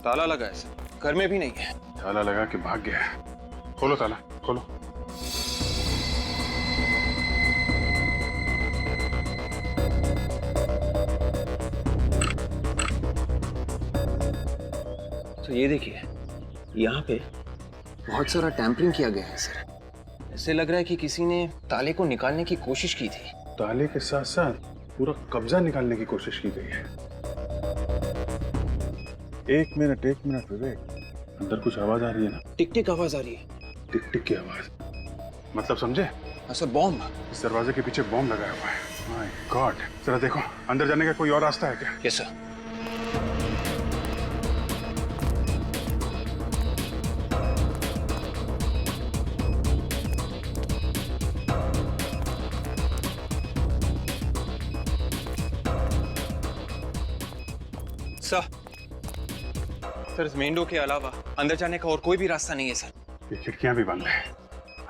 ताला लगा है सर, घर में भी नहीं है। ताला लगा के भाग गया। खोलो ताला, खोलो। तो ये देखिए, यहाँ पे बहुत सारा टैंपरिंग किया गया है सर। ऐसे लग रहा है कि किसी ने ताले को निकालने की कोशिश की थी। ताले के साथ साथ पूरा कब्जा निकालने की कोशिश की गई है। एक मिनट विवेक, अंदर कुछ आवाज आ रही है ना? टिक टिक आवाज आ रही है। टिक टिक की आवाज मतलब समझे? हाँ सर, बॉम्ब। इस दरवाजे के पीछे बॉम्ब लगाया हुआ है। माय गॉड, जरा देखो अंदर जाने का कोई और रास्ता है क्या? Yes sir. सर, इस मेन डोर के अलावा अंदर जाने का और कोई भी रास्ता नहीं है सर। ये खिड़कियां भी बंद है,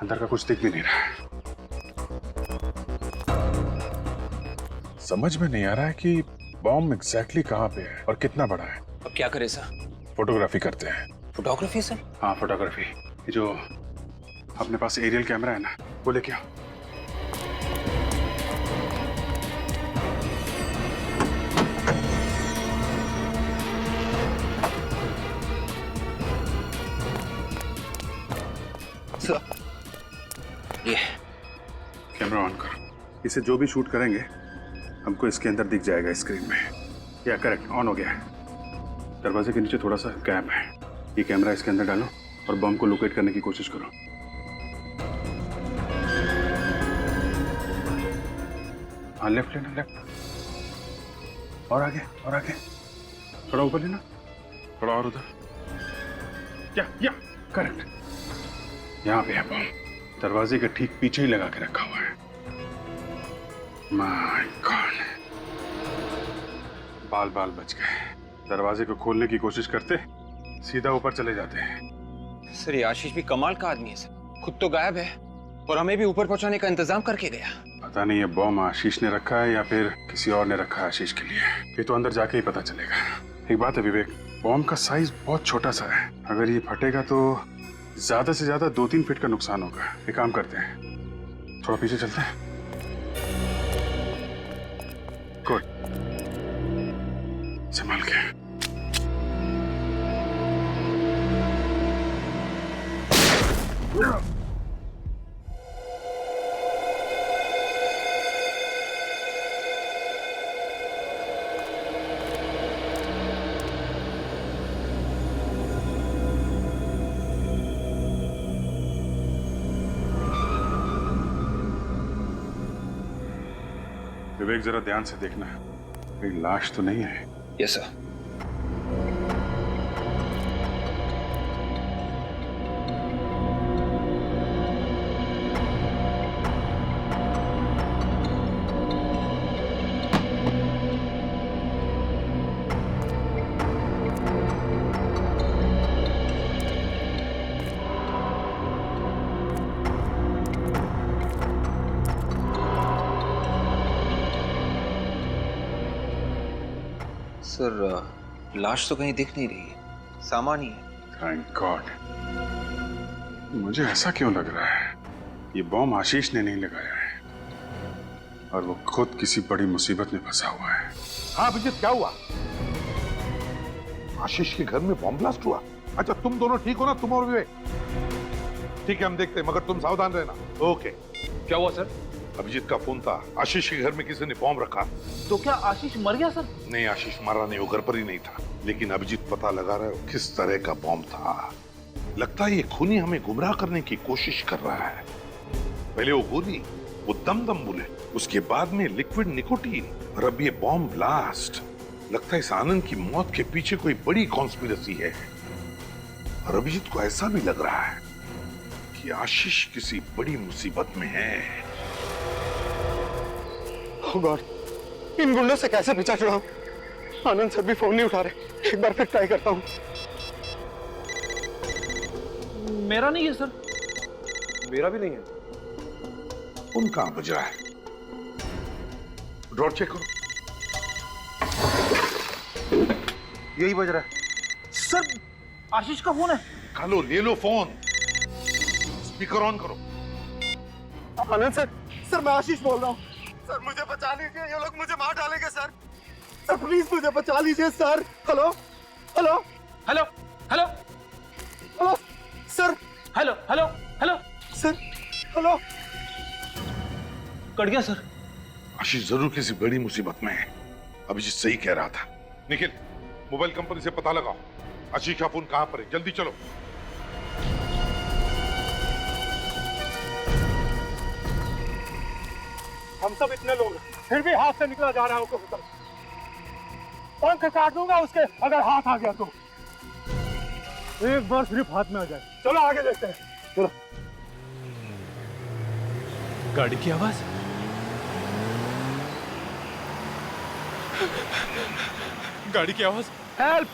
अंदर का कुछ दिख भी नहीं रहा है। समझ में नहीं आ रहा है कि बॉम्ब एग्जैक्टली कहाँ पे है और कितना बड़ा है। अब क्या करें सर? फोटोग्राफी करते हैं। Photography sir? हाँ फोटोग्राफी। ये जो अपने पास एरियल कैमरा है ना, वो लेके आओ। ये कैमरा ऑन करो। इसे जो भी शूट करेंगे हमको इसके अंदर दिख जाएगा स्क्रीन में। या करेक्ट, ऑन हो गया है। दरवाजे के नीचे थोड़ा सा गैप है, ये कैमरा इसके अंदर डालो और बम को लोकेट करने की कोशिश करो। हाँ लेफ्ट लेना, लेफ्ट और आगे और आगे, थोड़ा ऊपर लेना, थोड़ा और उधर। या करेक्ट, यहाँ पे है बम। दरवाजे के ठीक पीछे ही लगा के रखा हुआ है। माय गॉड, बाल बाल बच गए। दरवाजे को खोलने की कोशिश करते सीधा ऊपर चले जाते हैं। सर, ये आशीष भी कमाल का आदमी है सर। खुद तो गायब है और हमें भी ऊपर पहुंचाने का इंतजाम करके गया। पता नहीं ये बम आशीष ने रखा है या फिर किसी और ने रखा है आशीष के लिए। ये तो अंदर जाके ही पता चलेगा। एक बात है विवेक, बम का साइज बहुत छोटा सा है। अगर ये फटेगा तो ज्यादा से ज्यादा 2-3 फीट का नुकसान होगा। एक काम करते हैं, थोड़ा पीछे चलते हैं। गुड, संभाल के। विवेक जरा ध्यान से देखना, कोई लाश तो नहीं है? Yes sir. सर, लाश तो कहीं दिख नहीं रही है, सामान ही है। Thank God. मुझे ऐसा क्यों लग रहा है ये बॉम्ब आशीष ने नहीं लगाया है और वो खुद किसी बड़ी मुसीबत में फंसा हुआ है। हाँ अभिजीत, क्या हुआ? आशीष के घर में बॉम्ब ब्लास्ट हुआ? अच्छा, तुम दोनों ठीक हो ना, तुम और विवेक? ठीक है, हम देखते हैं, मगर तुम सावधान रहना। ओके। क्या हुआ सर? अभिजीत का फोन था, आशीष के घर में किसी ने बॉम्ब रखा। तो क्या आशीष मर गया सर? नहीं, आशीष मरा नहीं, वो घर पर ही नहीं था। लेकिन अभिजीत पता लगा रहा है वो किस तरह का बॉम्ब था। लगता है ये खूनी हमें गुमराह करने की कोशिश कर रहा है। पहले वो गोली, वो दमदम बुलेट, उसके बाद में लिक्विड निकोटीन और अब ये बॉम्ब ब्लास्ट। लगता है इस आनंद की मौत के पीछे कोई बड़ी कॉन्स्पिरेसी है। और अभिजीत को ऐसा भी लग रहा है कि आशीष किसी बड़ी मुसीबत में है। Oh God, इन गुंडों से कैसे पीछा छुड़ाऊं? आनंद सर भी फोन नहीं उठा रहे। एक बार फिर ट्राई करता हूं। मेरा नहीं है सर। मेरा भी नहीं है। फोन कहां बज रहा है? ड्रॉर चेक करो। यही बज रहा है। सर, आशीष का फोन है। कालो ले लो फोन, स्पीकर ऑन करो। आनंद सर, सर मैं आशीष बोल रहा हूँ। सर मुझे बचा लीजिए, ये लोग मुझे मार डालेंगे सर। सर प्लीज मुझे बचा लीजिए sir. Hello hello hello hello hello sir. Hello hello hello sir hello. Cut गया सर। आशीष जरूर किसी बड़ी मुसीबत में है। अभिजीत सही कह रहा था। निखिल, मोबाइल कंपनी से पता लगाओ आशीष का फोन कहां पर है, जल्दी चलो। हम सब इतने लोग हैं, फिर भी हाथ से निकला जा रहा है कबूतर। पंख काट दूंगा उसके अगर हाथ आ गया तो। एक बार सिर्फ हाथ में आ जाए। चलो आगे देखते हैं। चलो। गाड़ी की आवाज। गाड़ी की आवाज। हेल्प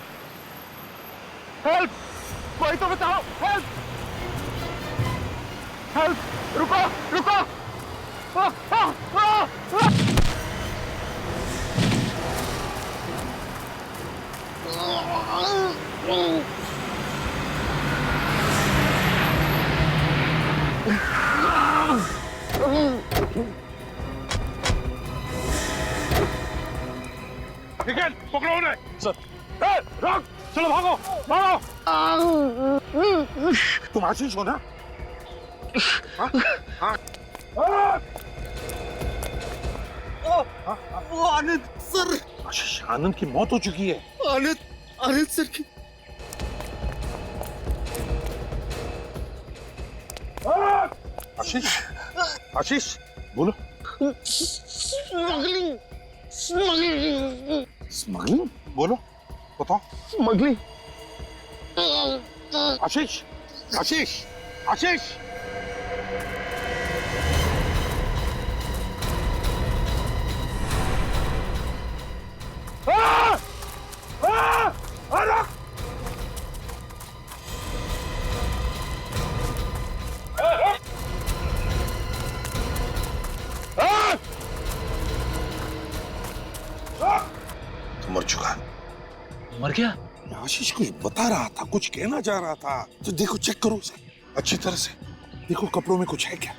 हेल्प, कोई तो बताओ। हेल्प हेल्प, रुको रुको। आ, आ, आ, आ। निखिल, पकड़ो उन्हें। सर रोक, चलो भागो भागो। तुम आशीष हो ना? हाँ? हाँ? वो आनंद सर। आशीष, आनंद की मौत हो चुकी है। आनंद, आनंद सर की। आशीष, आशीष बोलो। स्मगलिंग, स्मगलिंग, स्मगलिंग बोलो, बताओ। स्मगलिंग। आशीष, आशीष, आशीष। तो मर चुका। मर गया? आशीष कुछ बता रहा था, कुछ कहना चाह रहा था। तो देखो, चेक करो उसे अच्छी तरह से। देखो कपड़ों में कुछ है क्या?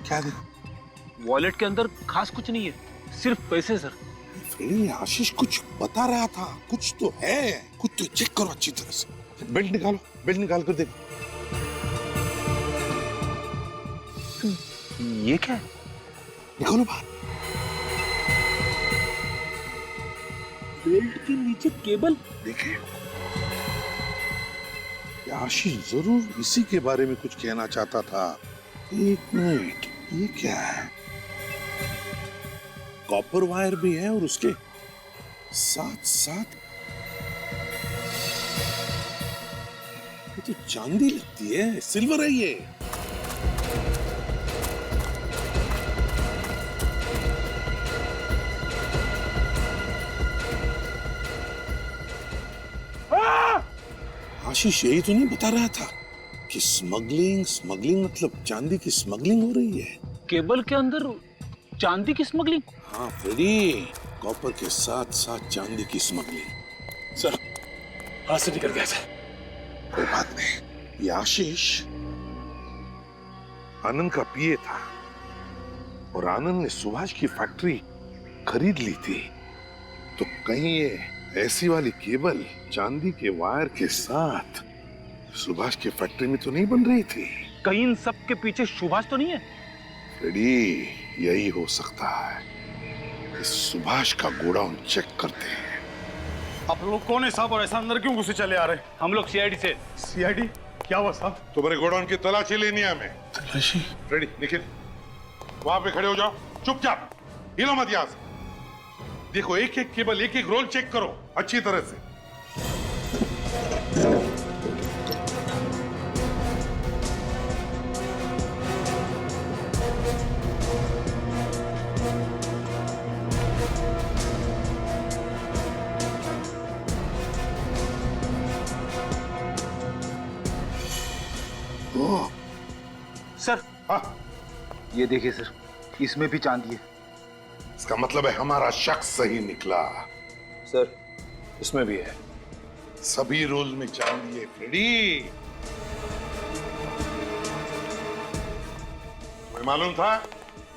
क्या देखो? वॉलेट के अंदर खास कुछ नहीं है, सिर्फ पैसे सर। फ्रेडी, आशीष कुछ बता रहा था, कुछ तो है, कुछ तो चेक करो अच्छी तरह से। बेल्ट निकालो, बेल्ट निकाल कर देखो। ये क्या है? निकालो बाहर। बेल्ट के नीचे केबल। देखिए, आशीष जरूर इसी के बारे में कुछ कहना चाहता था। एक मिनट, ये क्या है? कॉपर वायर भी है और उसके साथ साथ ये तो चांदी लगती है, सिल्वर है ये। आशीष यही तो नहीं बता रहा था कि स्मगलिंग, स्मगलिंग मतलब चांदी की स्मगलिंग हो रही है। केबल के अंदर चांदी की स्मगलिंग? हाँ फ्रेडी, कॉपर के साथ साथ चांदी की स्मगलिंग। सर, हाथ से निकल गया सर। कोई बात नहीं। ये आशीष आनंद का पीए था और आनंद ने सुभाष की फैक्ट्री खरीद ली थी। तो कहीं ये ऐसी वाली केबल चांदी के वायर के साथ सुभाष की फैक्ट्री में तो नहीं बन रही थी? कहीं इन सब के पीछे सुभाष तो नहीं है? फ्रेडी, यही हो सकता है। इस सुभाष का गोडाउन चेक करते हैं। आप लोग कौन है साहब, और ऐसा अंदर क्यों घुसे चले आ रहे हैं? हम लोग सीआईडी से। सीआईडी? क्या हुआ साहब? तुम्हारे गोडाउन की तलाशी लेनी है हमें। तलाशी? फ्रेडी, निखिल, वहां पे खड़े हो जाओ, चुपचाप, हिलो मत यहां से। देखो, एक एक केबल, एक एक रोल चेक करो अच्छी तरह से। सर, हाँ, ये देखिए सर, इसमें भी चांदी है। इसका मतलब है हमारा शख्स सही निकला। सर इसमें भी है। सभी रोल में चांदी है फ्रेडी। तुम्हें मालूम था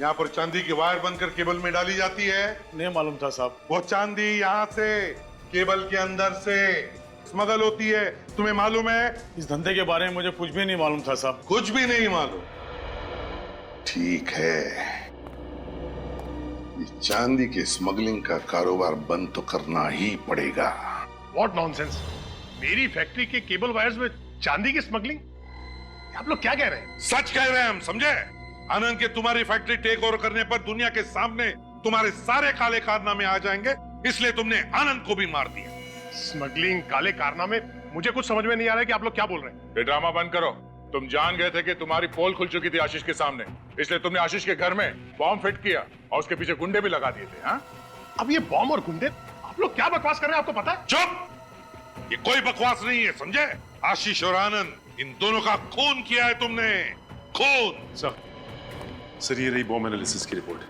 यहाँ पर चांदी की वायर बनकर केबल में डाली जाती है? नहीं मालूम था साहब। वो चांदी यहाँ से केबल के अंदर से स्मगल होती है। तुम्हें मालूम है? इस धंधे के बारे में मुझे कुछ भी नहीं मालूम था साहब। कुछ भी नहीं मालूम? ठीक है, ये चांदी के स्मगलिंग का कारोबार बंद तो करना ही पड़ेगा। What nonsense! मेरी फैक्ट्री के केबल वायर्स में चांदी की स्मगलिंग? आप लोग क्या कह रहे हैं? सच कह रहे हैं हम, समझे? आनंद के तुम्हारी फैक्ट्री टेक ओवर करने पर दुनिया के सामने तुम्हारे सारे काले कारनामे आ जाएंगे, इसलिए तुमने आनंद को भी मार दिया। स्मगलिंग, काले कारनामे, मुझे कुछ समझ में नहीं आ रहा है कि आप लोग क्या बोल रहे हैं। ये ड्रामा बंद करो। तुम जान गए थे कि तुम्हारी पोल खुल चुकी थी आशीष के सामने, इसलिए तुमने आशीष के घर में बॉम्ब फिट किया और उसके पीछे गुंडे भी लगा दिए थे। हाँ? अब ये बॉम्ब और गुंडे, आप लोग क्या बकवास कर रहे हैं, आपको पता है? चुप! ये कोई बकवास नहीं है, समझे? आशीष और आनंद, इन दोनों का खून किया है तुमने, खून। सर ये रही बॉम्ब एनालिसिस की रिपोर्ट।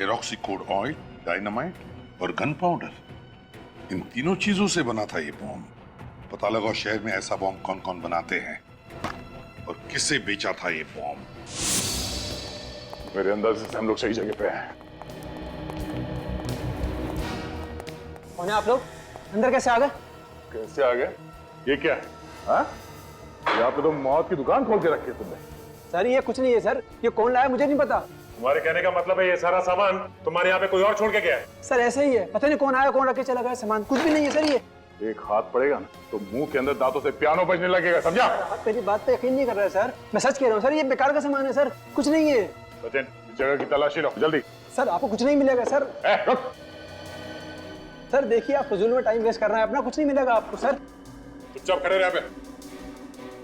एरोक्सीकोड ऑयल, डायनामाइट और गन पाउडर, इन तीनों चीजों से बना था ये बॉम्ब। पता लगाओ शहर में ऐसा बॉम्ब कौन कौन बनाते हैं और किसे बेचा था ये बॉम्ब। मेरे अंदाजे से हम लोग सही जगह पे हैं। कौन है आप लोग? अंदर कैसे आ गए? कैसे आ गए? ये क्या है? हाँ? यहाँ पे तो मौत की दुकान खोल के रखी है तुमने। सर ये कुछ नहीं है सर, ये कौन लाया मुझे नहीं पता। तुम्हारे कहने का मतलब है ये सारा सामान तुम्हारे यहाँ पे कोई और छोड़ के गया है? सर ऐसे ही है, पता नहीं कौन आया कौन रख के चला गया सामान, कुछ भी नहीं है सर। ये एक हाथ पड़ेगा ना तो मुंह के अंदर दांतों से पियानो बजने लगेगा, समझा? आप मेरी बात पे यकीन नहीं कर रहे सर, मैं सच कह रहा हूँ सर, ये बेकार का सामान है सर, कुछ नहीं है। सचिन, इस जगह की तलाशी लो जल्दी। सर आपको कुछ नहीं मिलेगा सर। रुक। सर देखिए आप फजूल में टाइम वेस्ट कर रहे हैं अपना, कुछ नहीं मिलेगा आपको सर। चुपचाप खड़े रहे पे।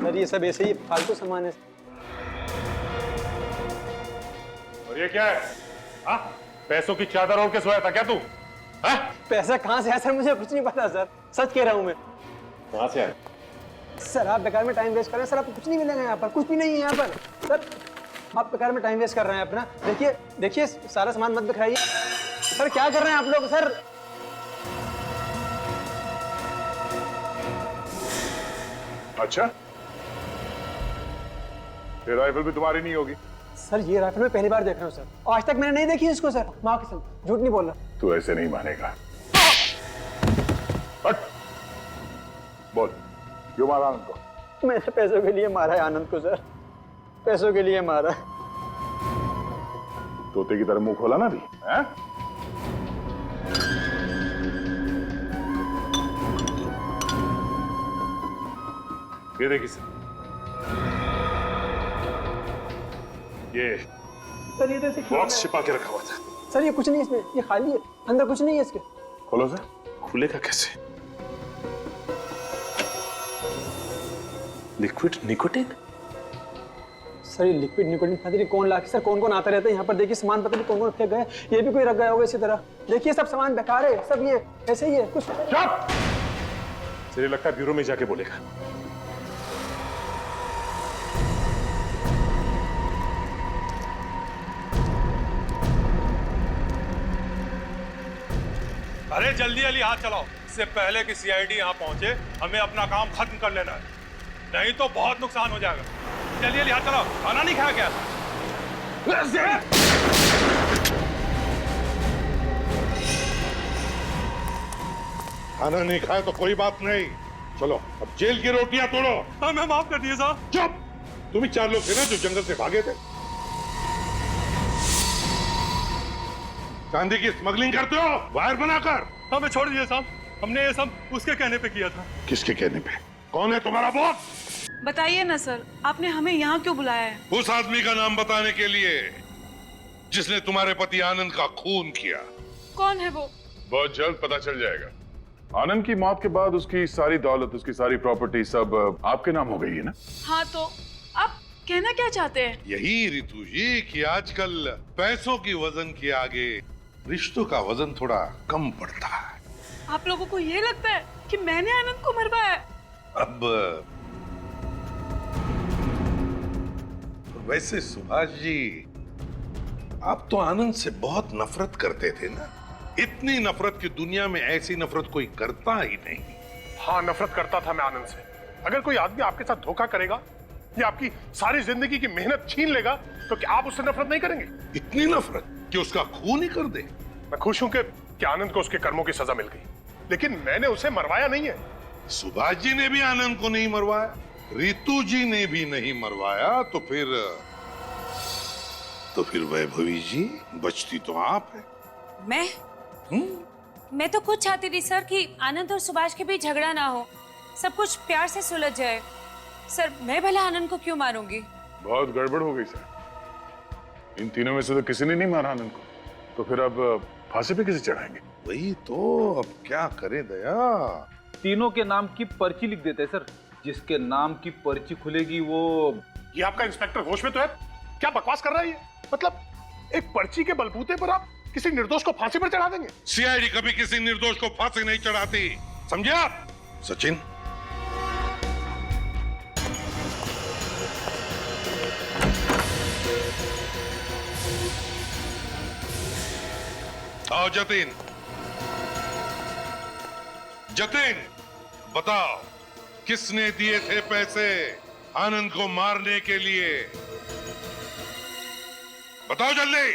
सर ये सब ऐसे ही फालतू सामान है। और ये क्या है? हाँ? पैसों की चादर ओढ़ के सोया था क्या तू? हाँ? पैसा कहाँ से है सर, मुझे कुछ नहीं पता सर, सच कह रहा हूँ मैं। कहाँ से आया? सर आप बेकार में टाइम वेस्ट कर रहे हैं सर, आपको कुछ नहीं मिलेगा यहाँ पर, कुछ भी नहीं है यहाँ पर सर, आप बेकार में टाइम वेस्ट कर रहे हैं अपना। देखिए देखिए सारा सामान मत दिखाइए सर, क्या कर रहे हैं आप लोग सर? अच्छा, ये राइफल भी तुम्हारी नहीं होगी? सर ये राइफल मैं पहली बार देख रहा हूँ सर, आज तक मैंने नहीं देखी इसको सर, माँ कसम झूठ नहीं बोल रहा। तू ऐसे नहीं मानेगा। हट। बोल, क्यों मारा आनंद को? मैंने पैसों के लिए मारा है आनंद को सर, पैसों के लिए मारा। तोते की तरह मुंह खोला ना भी, हैं? ये देखिए सर, ये सर ये जैसे बॉक्स छिपा के रखा हुआ था। सर ये कुछ नहीं इसमें, ये खाली है, अंदर कुछ नहीं है इसके। खोलो सर। खुलेगा कैसे? Liquid nicotine? सर ये लिक्विड निकोटिन पता नहीं कौन लाके, सर कौन कौन आता रहता है यहाँ पर, देखिए सामान पता नहीं कौन कौन फेंक गए, ये भी कोई रख गया होगा इसी तरह। देखिए सब सामान बेकार है, सब ये ऐसे ही है कुछ। चुप! मुझे लगता है ब्यूरो में जाके बोलेगा। अरे जल्दी जल्दी हाथ चलाओ, इससे पहले कि सीआईडी यहाँ पहुंचे, हमें अपना काम खत्म कर लेना है, नहीं तो बहुत नुकसान हो जाएगा। जल्दी जल्दी हाथ चलाओ। खाना नहीं खाया क्या? खाना नहीं खाया तो कोई बात नहीं, चलो अब जेल की रोटियां तोड़ो। हमें माफ कर दिए साहब। चुप! तुम ही 4 लोग थे ना जो जंगल से भागे थे। चांदी की स्मगलिंग करते हो वायर बनाकर। हमें छोड़ दिए साहब, हमने ये सब उसके कहने पे किया था। किसके कहने पे? कौन है तुम्हारा बॉस? बताइए ना सर, आपने हमें यहाँ क्यों बुलाया है? उस आदमी का नाम बताने के लिए जिसने तुम्हारे पति आनंद का खून किया। कौन है वो? बहुत जल्द पता चल जाएगा। आनंद की मौत के बाद उसकी सारी दौलत, उसकी सारी प्रॉपर्टी सब आपके नाम हो गई है ना? हाँ तो आप कहना क्या चाहते हैं? यही रितु जी कि आजकल पैसों की वजन के आगे रिश्तों का वजन थोड़ा कम पड़ता है। आप लोगों को ये लगता है कि मैंने आनंद को मरवाया है? अब वैसे सुभाष जी, आप तो आनंद से बहुत नफरत करते थे ना? इतनी नफरत की दुनिया में ऐसी नफरत कोई करता ही नहीं। हाँ, नफरत करता था मैं आनंद से। अगर कोई आदमी आपके साथ धोखा करेगा या आपकी सारी जिंदगी की मेहनत छीन लेगा तो क्या आप उससे नफरत नहीं करेंगे? इतनी नफरत कि उसका खून ही कर दे। मैं खुश हूं कि आनंद को उसके कर्मों की सजा मिल गई, लेकिन मैंने उसे मरवाया नहीं है। सुभाष जी ने भी आनंद को नहीं मरवाया, रितु जी ने भी नहीं मरवाया, तो फिर वैभवी जी बचती तो आप है। मैं तो कुछ चाहती थी सर कि आनंद और सुभाष के बीच झगड़ा ना हो, सब कुछ प्यार से सुलझ जाए। सर, मैं भला आनंद को क्यों मारूंगी? बहुत गड़बड़ हो गई सर। इन तीनों में से तो किसी ने नहीं मारा आनंद को, तो फिर अब फांसी पे किसे चढ़ाएंगे? वही तो, अब क्या करे दया? तीनों के नाम की पर्ची लिख देते सर। जिसके नाम की पर्ची खुलेगी वो। ये आपका इंस्पेक्टर होश में तो है? क्या बकवास कर रहा है ये? मतलब एक पर्ची के बलबूते पर आप किसी निर्दोष को फांसी पर चढ़ा देंगे? सीआईडी कभी किसी निर्दोष को फांसी नहीं चढ़ाती, समझे आप? सचिन, आओ जतिन। जतिन, बताओ किसने दिए थे पैसे आनंद को मारने के लिए? बताओ जल्दी।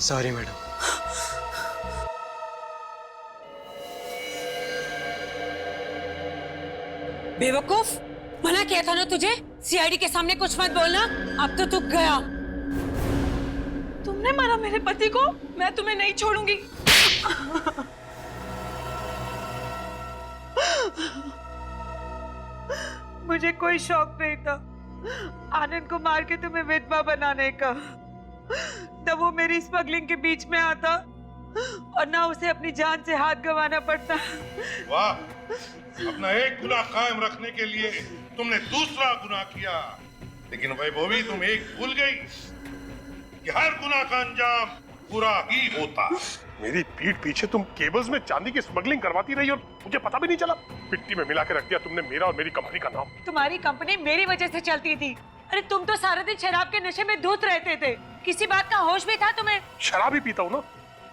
Sorry madam. बेवकूफ, मना किया था ना तुझे, सीआईडी के सामने कुछ मत बोलना। अब तो तू गया। तुमने मारा मेरे पति को, मैं तुम्हें नहीं छोड़ूंगी। मुझे कोई शौक नहीं था आनंद को मार के तुम्हें विधवा बनाने का। तब वो मेरी स्मगलिंग के बीच में आता और ना उसे अपनी जान से हाथ गंवाना पड़ता। वाह, अपना एक गुनाह कायम रखने के लिए तुमने दूसरा गुनाह किया। लेकिन वैभवी, तुम एक भूल गई कि हर गुनाह का अंजाम बुरा ही होता। मेरी पीठ पीछे तुम केबल्स में चांदी की स्मगलिंग करवाती रही और मुझे पता भी नहीं चला। मिट्टी में मिला के रख दिया तुमने मेरा और मेरी कंपनी का नाम। तुम्हारी कंपनी मेरी वजह से चलती थी। अरे तुम तो सारा दिन शराब के नशे में धुत रहते थे, किसी बात का होश भी था तुम्हें? शराब ही पीता हूँ ना,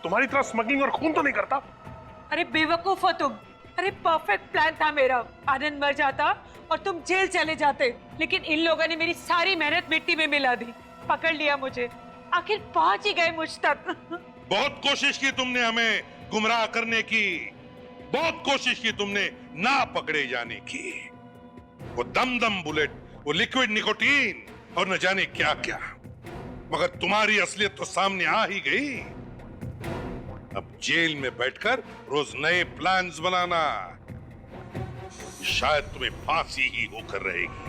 तुम्हारी तरह स्मगलिंग और खून तो नहीं करता। अरे बेवकूफ हो तुम। अरे परफेक्ट प्लान था मेरा, आनंद मर जाता और तुम जेल चले जाते, लेकिन इन लोगों ने मेरी सारी मेहनत मिट्टी में मिला दी। पकड़ लिया मुझे, आखिर पहुंच ही गए मुझ तक। बहुत कोशिश की तुमने हमें गुमराह करने की, बहुत कोशिश की तुमने ना पकड़े जाने की। वो दमदम बुलेट, वो लिक्विड निकोटीन और न जाने क्या क्या, मगर तुम्हारी असलियत तो सामने आ ही गई। अब जेल में बैठकर रोज नए प्लान्स बनाना, शायद तुम्हें फांसी ही होकर रहेगी।